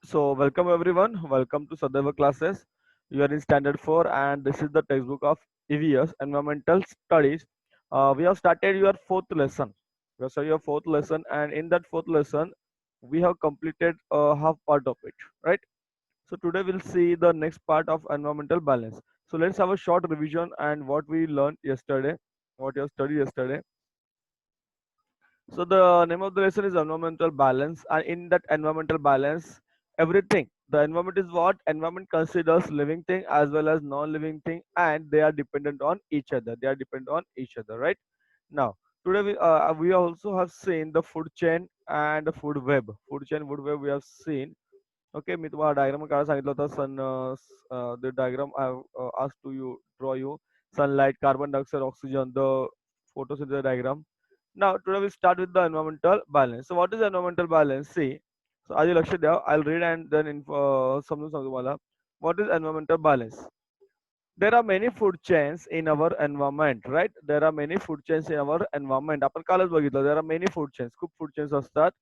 So, welcome everyone. Welcome to Sadeva classes. You are in Standard 4, and this is the textbook of EVS Environmental Studies. We have started your fourth lesson. We have started your fourth lesson, and in that fourth lesson, we have completed half part of it, right? So, today we'll see the next part of environmental balance. So, let's have a short revision and what we learned yesterday, what you have studied yesterday. So the name of the lesson is environmental balance, and in that environmental balance, everything. The environment is what? Environment considers living thing as well as non-living thing, and they are dependent on each other. They are dependent on each other, right? Now, today we also have seen the food chain and the food web. Food chain, food web we have seen. Okay, मी तुम्हाला diagram काढायला सांगितलं होतं the diagram I have asked to you draw you sunlight, carbon dioxide, oxygen, the photosynthesis diagram. Now, today we start with the environmental balance. So, what is environmental balance? See, so आधी लक्ष द्या. I'll read and then समजून सांगतो तुम्हाला. What is environmental balance? There are many food chains in our environment, right? There are many food chains in our environment. आपण कालच बघितलं. There are many food chains. खूप food chains असतात.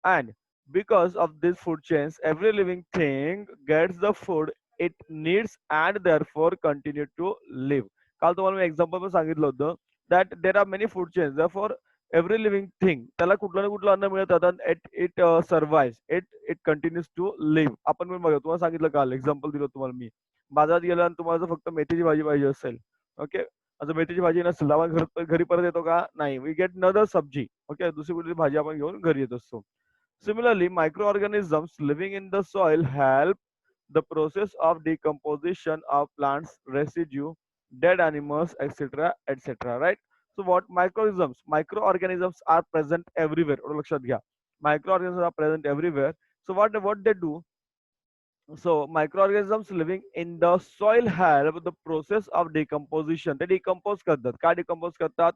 And because of these food chains, every living thing gets the food it needs and therefore continue to live. काल तुम्हाला मी example पण सांगितलं होतं that there are many food chains. Therefore, every living thing त्याला कुठलं ना कुठलं अन्न मिळत राहतं. It survives. It continues to live. आपण पण बघा तुम्हाला सांगितलं काल एक्झाम्पल दिलं तुम्हाला मी. बाजारात गेला आणि तुम्हाला जर फक्त मेथीची भाजी पाहिजे असेल, ओके, आता मेथीची भाजी नसेल आपण घरी परत येतो का? नाही. वी गेट नदर सब्जी. ओके, दुसरी कुठली भाजी आपण घेऊन घरी येत असतो. Similarly, microorganisms living in the soil help the process of decomposition of plants, residue, dead animals, etc., etc. Right? So, what microorganisms? Microorganisms are present everywhere. एवढं लक्षात घ्या. Microorganisms are present everywhere. So, what they do? So, microorganisms living in the soil help the process of decomposition. ते decompose करतात. काय decompose करतात?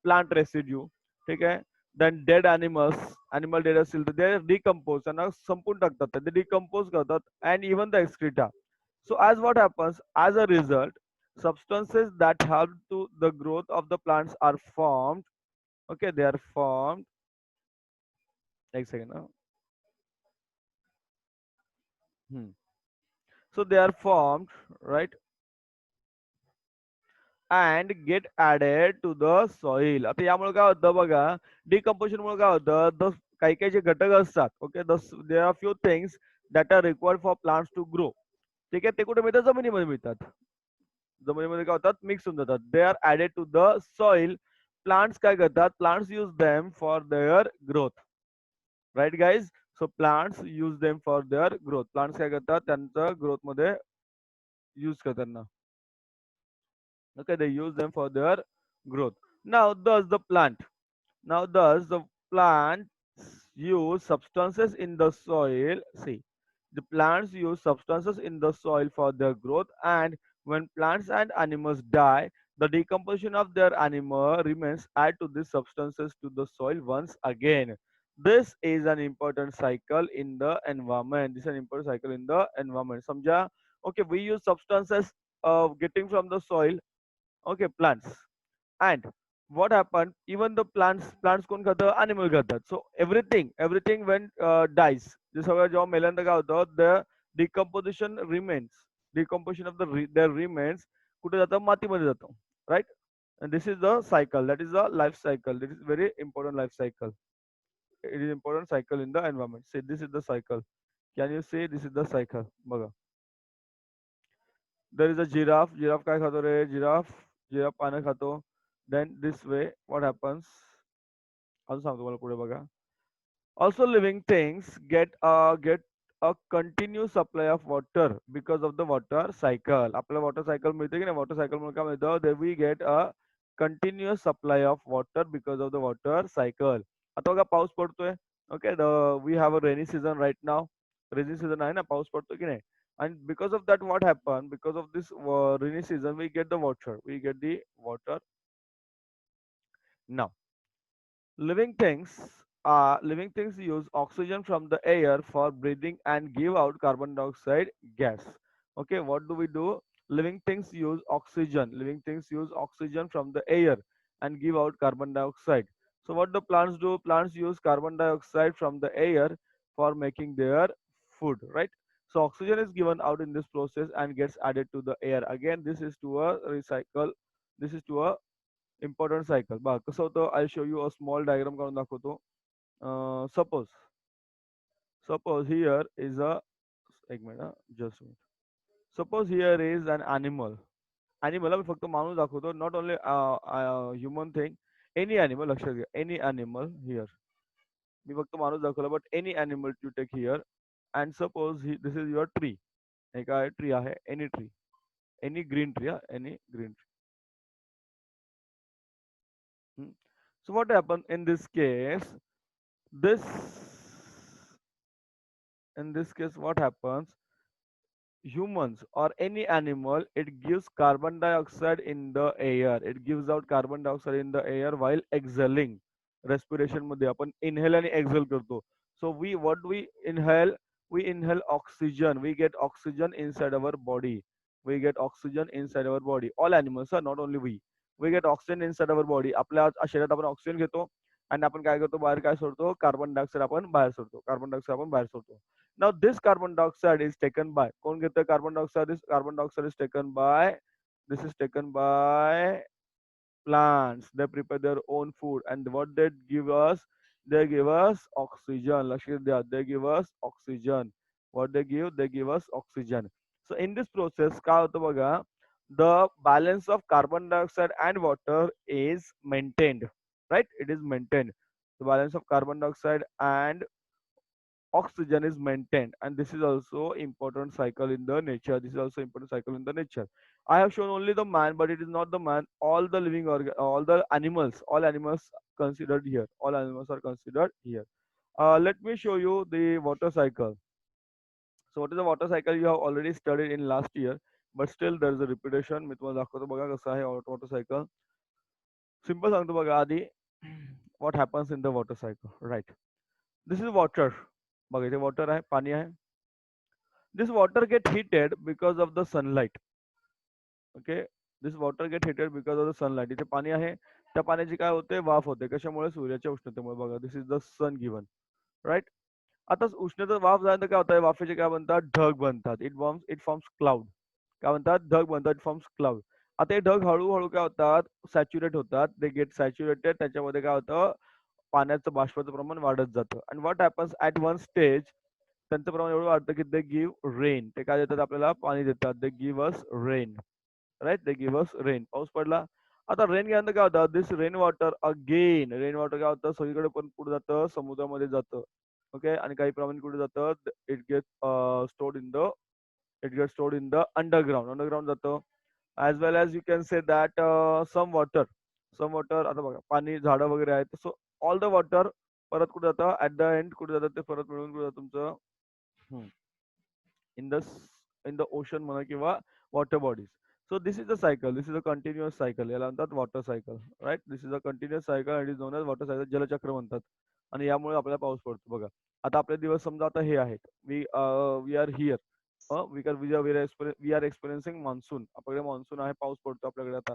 Plant residue. ठीक आहे. Then dead animals, animal dead असतील तर they decompose त्यांना संपून टाकतात. ते decompose करतात and even the excreta. So, as what happens? As a result, substances that help to the growth of the plants are formed. Okay, they are formed. एक second. Hmm. So, they are formed, right? And get added to the soil. आता यामुळे काय होतं बघा, decomposition मुळे काय होतं, काही काही जे घटक असतात, okay, there are few things that are required for plants to grow. ठीक आहे, ते कुठे मिळतात? जमिनीमध्ये मिळतात. जमिनीमध्ये काय होतात? मिक्स होऊन जातात. They are added to the soil. Plants काय करतात? Plants use them for their growth. Right guys? So plants use them for their growth. Plants काय करतात? त्यांचं ग्रोथ मध्ये यूज करतात. Okay, they use them for their growth. Now, thus the plants use substances in the soil. See, the plants use substances in the soil for their growth, and when plants and animals die, the decomposition of their animal remains add to these substances to the soil once again. This is an important cycle in the environment. This is an important cycle in the environment. Samjha? Okay, we use substances getting from the soil. Okay, plants. And what happened? Even the plants कोण खातं? Animal खातात. So everything when dies, जे सगळं जेव्हा मेल्यानंतर काय होतं? The decomposition remains. Decomposition of their remains कुठे जातं? मातीमध्ये जातं. Right? And this is the cycle. That is the life cycle. This is very important life cycle. It is important cycle in the environment. Say this is the cycle. Can you say this is the cycle? बघा. There is a giraffe. Giraffe काय खातो रे? Giraffe पानं खातो. Then this way, what happens? अजून सांगतो तुम्हाला पुढे बघा. Also, living things get a continuous supply of water because of the water cycle. आपल्याला water cycle मिळते की नाही? Water cycle मुळे काय मिळतं? Then we get a continuous supply of water because of the water cycle. आता बघा पाऊस पडतोय. Okay, we have a rainy season right now. Rainy season आहे ना, पाऊस पडतो की नाही? And because of that, what happened? Because of this rainy season, we get the water. We get the water. Now, living things use oxygen from the air for breathing and give out carbon dioxide gas. Okay, what do we do? Living things use oxygen. Living things use oxygen from the air and give out carbon dioxide. So what do plants do? Plants use carbon dioxide from the air for making their food, right? So oxygen is given out in this process and gets added to the air. Again, this is to a recycle. This is to a important cycle. बघा कसं होतं, I'll show you a small diagram काढून दाखवतो. Suppose here is a एक minute हा, just a minute. Suppose here is an animal. Animal मी फक्त माणूस दाखवतो, not only human thing, any animal. लक्षात घ्या, any animal here. मी फक्त माणूस दाखवला, but any animal you take here, and suppose this is your tree. हे काय ट्री आहे, any tree, any green tree, any green tree. Hmm. So what happened in this case? This in this case, what happens? Humans or any animal, it gives carbon dioxide in the air. It gives out carbon dioxide in the air while exhaling. Respiration मध्ये आपण inhale आणि exhale करतो. So what we inhale? We inhale oxygen. We get oxygen inside our body. We get oxygen inside our body. All animals are not only we. We get oxygen inside our body. आपल्या शरीरात आपण oxygen घेतो आणि आपण काय करतो, बाहेर काय सोडतो, कार्बन डायऑक्साईड आपण बाहेर सोडतो. कार्बन डायऑक्साईड आपण बाहेर सोडतो. Now this carbon dioxide is taken by कौन घेतं carbon dioxide is taken by, this is taken by plants. They prepare their own food and what they give us, they give us oxygen. लक्ष द्या, they give us oxygen. What they give us oxygen. So in this process काय होतं बघा, the balance of carbon dioxide and water is maintained, right? It is maintained. The balance of carbon dioxide and oxygen is maintained, and this is also important cycle in the nature. This is also important cycle in the nature. I have shown only the man, but it is not the man. All the living all the animals, all animals considered here. All animals are considered here. Let me show you the water cycle. So what is the water cycle? You have already studied in last year, but still there is a repetition. मी तुम्हाला दाखवतो बघा कसं आहे water cycle. Simple सांगतो बघा आधी. What happens in the water cycle, right? This is water. बघा इथे water आहे, पाणी आहे. This water get heated because of the sunlight. Okay, this water get heated because of the sunlight. इथे पाणी आहे, त्या पाण्याची काय होते, वाफ होते. कशामुळे? सूर्याच्या उष्णतेमुळे. बघा, this is the sun given, right. आता उष्णता वाफ झाल्यानंतर काय होतं, वाफेचे काय बनतात, ढग बनतात. It forms cloud. काय म्हणतात, ढग बनतात, इट फॉर्म्स क्लाउड. आता हे ढग हळूहळू काय होतात, सॅच्युरेट होतात. They get saturated. त्याच्यामध्ये काय होतं, पाण्याचं बाष्पाचं प्रमाण वाढत जातं. And what happens at one stage, त्यांचं प्रमाण एवढं वाढतं की दे गिव्ह रेन. ते काय देतात, आपल्याला पाणी देतात. They give us rain, right. They give us rain. पाऊस पडला. आता रेन गेल्यानंतर काय होतं, this rain water again, rain water काय होतं, सगळीकडे पण पुढे जातं, समुद्रामध्ये जातं. ओके, आणि काही प्रमाण कुठे जातं, it get stored in the it get stored in the underground जातं. As well as you can say that some water आता बघा, पाणी, झाडं वगैरे आहेत. सो ऑल द वॉटर परत कुठे जातं, ऍट द एंड कुठे जातं, ते परत मिळून कुठे जातं तुमचं, इन द ओशन म्हणा किंवा water bodies. So this is the cycle. This is a continuous cycle. याला म्हणतात water cycle, right. This is a continuous cycle. It is known as water cycle. जलचक्र म्हणतात. आणि यामुळे आपल्याला पाऊस पडतो बघा. आता आपले दिवस समजा आता हे आहेत. We are here. We are experiencing monsoon. आपल्याकडे मान्सून आहे, पाऊस पडतो आपल्याकडे आता.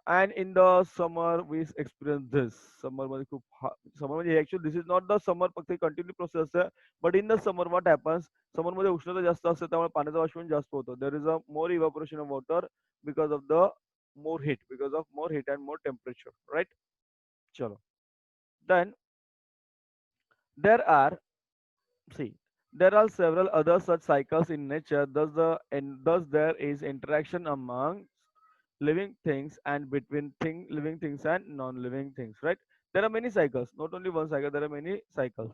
And in the summer we experience this. Summer मध्ये खूप समर म्हणजे actually this is not the summer, फक्त कंटिन्यू प्रोसेस असते. But in the summer what happens, summer मध्ये उष्णता जास्त असते, त्यामुळे पाण्याचं बाष्पीभवन जास्त होतं. There is a more evaporation of water because of the more heat and more temperature, right. चलो, then there are see there are several other such cycles in nature. Thus there is interaction among living things and between living things and non-living things, right? There are many cycles, not only one cycle, there are many cycles.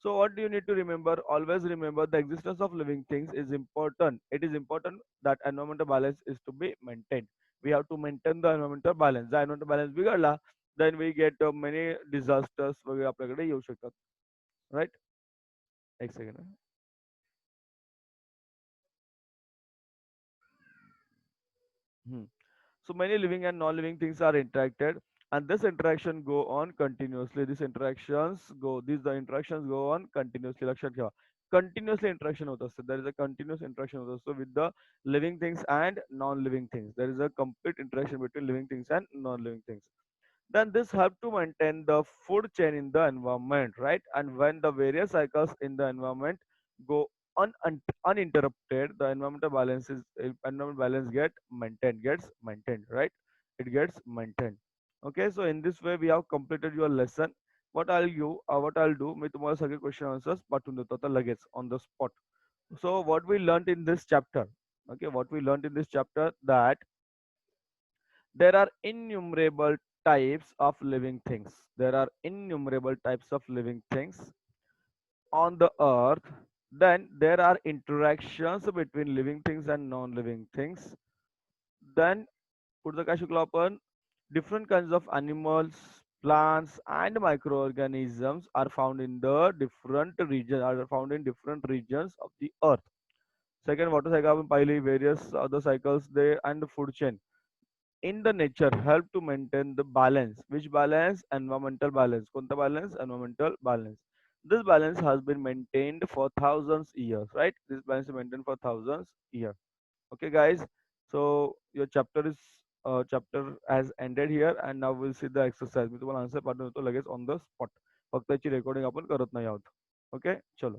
So what do you need to remember? Always remember the existence of living things is important. It is important that environmental balance is to be maintained. We have to maintain the environmental balance. The environmental balance बिघडला, then we get many disasters वगैरे आपल्याकडे येऊ शकतात, right? एक second. So many living and non-living things are interacted, and this interaction go on continuously. These the interactions go on continuously. लक्षात ठेवा. Continuously interaction होत असते. There is a continuous interaction होत असतो with the living things and non-living things. There is a complete interaction between living things and non-living things. Then this help to maintain the food chain in the environment, right? And when the various cycles in the environment go uninterrupted, the environmental balance gets maintained, right? It gets maintained. Okay, so in this way we have completed your lesson. What I'll do, मी तुम्हाला सगळे question answers पाठवून देतो आता लगेच on the spot. So what we learned in this chapter, okay, what we learned in this chapter, that there are innumerable types of living things. There are innumerable types of living things on the earth. Then there are interactions between living things and non-living things. Then पुढचं काय शिकलो आपण? Different kinds of animals, plants, and microorganisms are found in different regions of the earth. Second, water cycle आपण पाहिली, various other cycles they and the food chain in the nature help to maintain the balance. Which balance? Environmental balance. कोणता balance? Environmental balance. This balance has been maintained for thousands years, right? This balance is maintained for thousands years. Okay, guys. So your chapter has ended here, and now we'll see the exercise. मी तुम्हाला answer पाठवून देतो लगेच on the spot. फक्त याची recording आपण करत नाही आहोत. ओके, चलो.